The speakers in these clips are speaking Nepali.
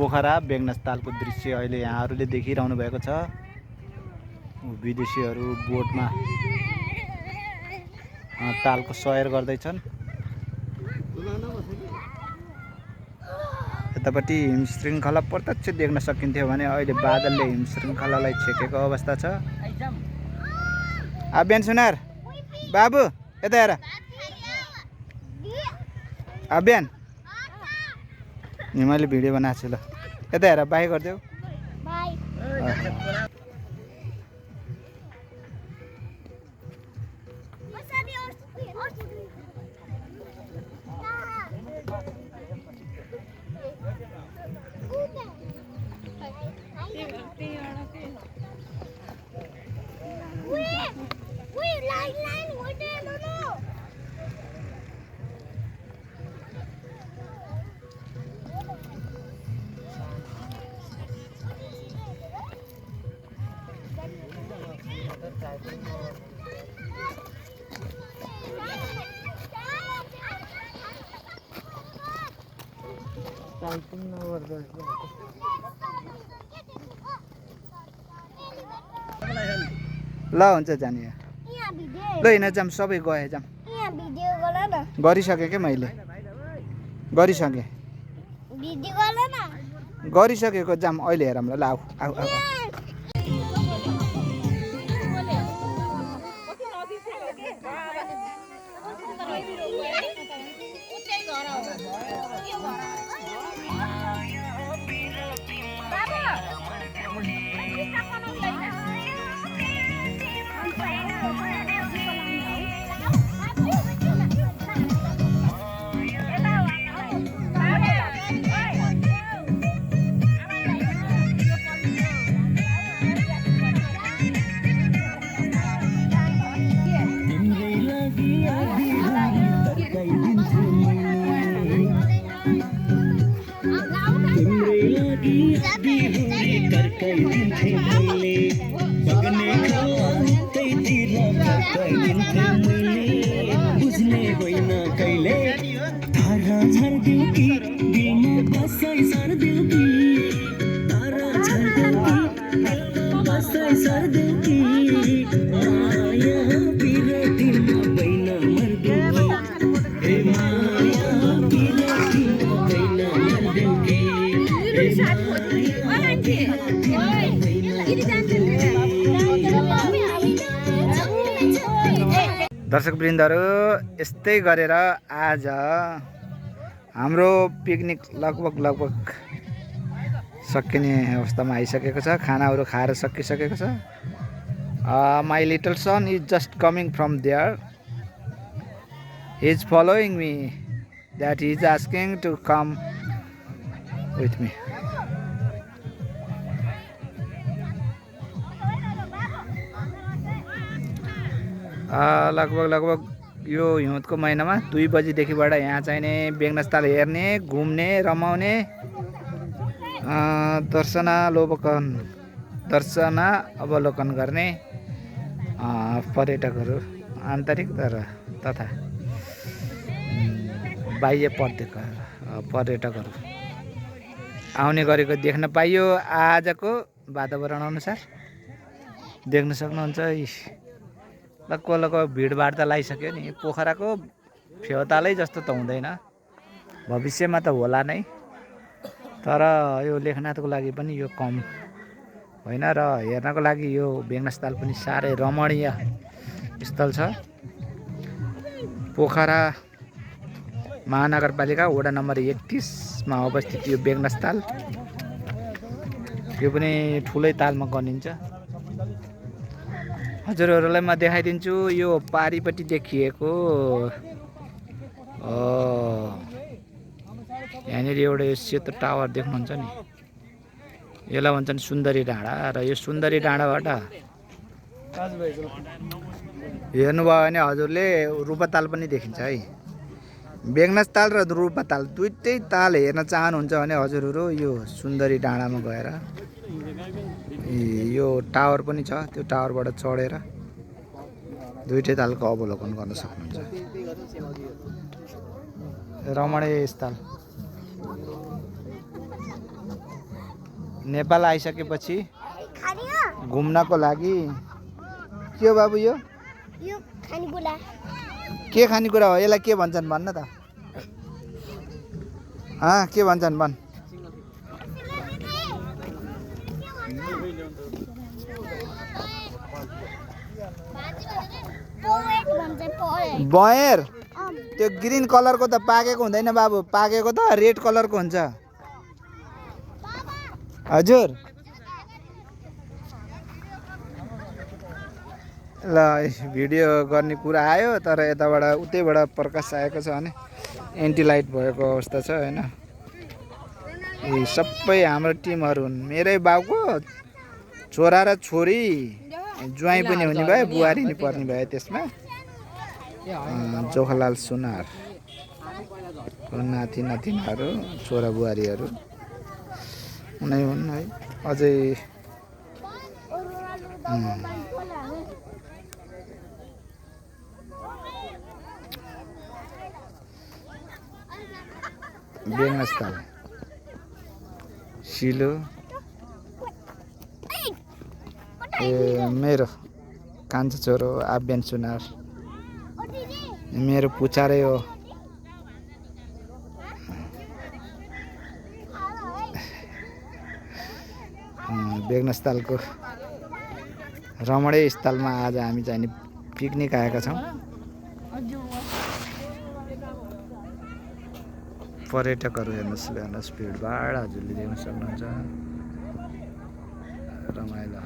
पोखरा बेगनस्तालको दृश्य अहिले यहाँहरूले देखिरहनु भएको छ। विदेशीहरू बोटमा तालको सयर गर्दैछन्। यतापट्टि हिमशृङ्खला प्रत्यक्ष देख्न सकिन्थ्यो भने अहिले बादलले हिमशृङ्खलालाई छेकेको अवस्था छ। अबियन सुनार बाबु यता हेर। अबियन मैले भिडियो बनाएको छु ल, यता हेर। बाई गरिदेऊ। ल हुन्छ जाने। ल हिँड जाम, सबै गए जाम। गरिसकेँ के मैले, गरिसकेँ गरिसकेको जाम। अहिले हेरौँ ल। आऊ आऊ आऊ। दर्शकवृन्दहरू, यस्तै गरेर आज हाम्रो पिकनिक लगभग सकिने अवस्थामा आइसकेको छ। खानाहरू खाएर सकिसकेको छ। My little son is just coming from there. He is following me, that he is asking to come with me. लगभग यो हिउँदको महिनामा 2 बजीदेखिबाट यहाँ चाहिने बेगनस्ताल हेर्ने, घुम्ने, रमाउने, अवलोकन गर्ने पर्यटकहरू आन्तरिक तथा बाह्य पर्यटकहरू आउने गरेको देख्न पाइयो। आजको वातावरण अनुसार देख्न सक्नुहुन्छ। लगभग भिडभाड त लागिसक्यो नि। पोखराको फेउतालै जस्तो त हुँदैन, भविष्यमा त होला नै, तर यो लेखनाथको लागि पनि यो कम होइन र हेर्नको लागि यो बेगनस्ताल पनि साह्रै रमणीय स्थल छ। पोखरा महानगरपालिका वडा नम्बर 31 मा अवस्थित यो बेगनस्ताल, यो पनि ठुलै तालमा गनिन्छ। हजुरहरूलाई म देखाइदिन्छु। यो पारिपट्टि देखिएको यहाँनिर एउटा यो सेतो टावर देख्नुहुन्छ नि, यसलाई भन्छन् सुन्दरी डाँडा। र यो सुन्दरी डाँडाबाट हेर्नुभयो भने हजुरले रूपाताल पनि देखिन्छ है। बेगनास ताल र रोल्पा ताल दुइटै ताल हेर्न चाहनुहुन्छ भने हजुरहरू यो सुन्दरी डाँडामा गएर यो टावर पनि छ, त्यो टावरबाट चढेर दुइटै तालको अवलोकन गर्न सक्नुहुन्छ। रमणीय स्थल नेपाल आइसकेपछि घुम्नको लागि के हो बाबु यो खानेकुरा? के खानेकुरा हो? यसलाई के भन्छन् भन्न त? के भन्छन् भन्? बयर? त्यो ग्रीन कलरको त पाकेको हुँदैन बाबु, पाकेको त रेड कलरको हुन्छ। हजुर ल भिडियो गर्ने कुरा आयो, तर यताबाट उतैबाट प्रकाश आएको छ भने एन्टी लाइट भएको अवस्था छ हैन। यी सबै हाम्रो टिमहरू हुन्। मेरै बाउको छोरा र छोरी, ज्वाइँ पनि हुने भयो, बुहारी नि पर्ने भयो त्यसमा। जोखलाल सुनार नाति नातिनाहरू, छोरा बुहारीहरू उनै हुन् है। अझै बेगनास ताल, सिलो मेरो कान्छो छोरो आभ्यान सुनार, मेरो पुचारै हो। बेगनास तालको रमणीय स्थलमा आज हामी चाहिँ पिकनिक आएका छौँ। पर्यटकहरू हेर्नुहोस् भिडभाड हजुरले देख्न सक्नुहुन्छ। रमाइलो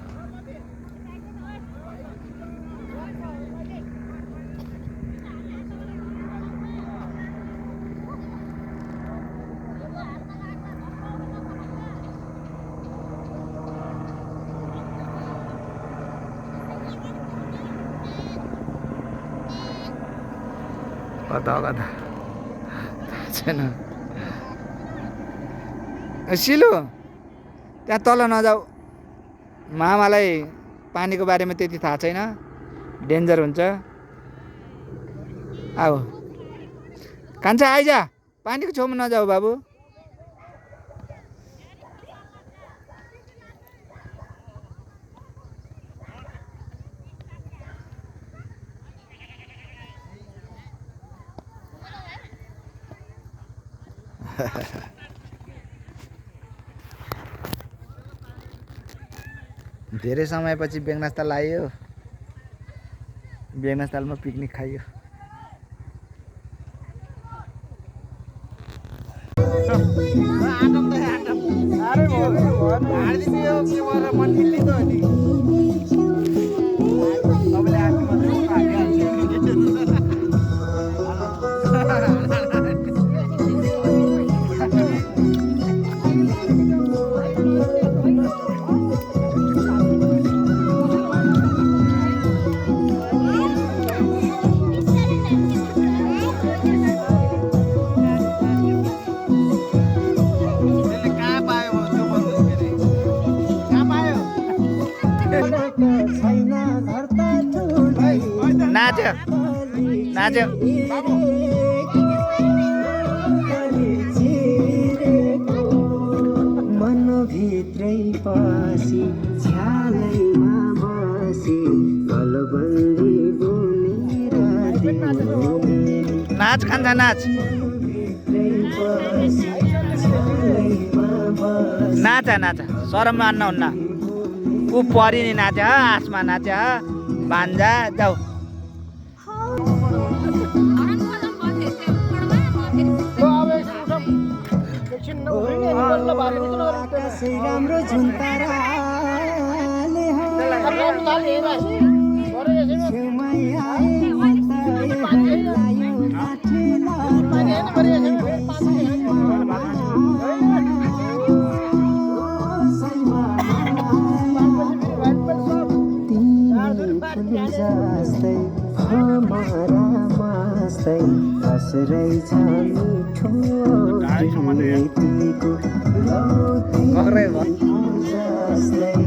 कता कता छैन। सिलु त्यहाँ तल नजाऊ, मामालाई पानीको बारेमा त्यति थाहा छैन, डेन्जर हुन्छ। आऊ कान्छा आइज, पानीको छेउमा नजाऊ बाबु। धेरै समयपछि बेगनास ताल आयो, बेगनास तालमा पिकनिक खाइयो। नाच्यो नाच्यो मनभित्रै पसी छ्यालैमा बसी गलबन्दी बुनेर नाच खान्छ नाच नाच नाच शरम मान्न हुन्न। ऊ परि नि नाच, आसमा नाच, भान्जा जाऊ। राम्रो जस्तै हमारा मस्तै पक्रै भयो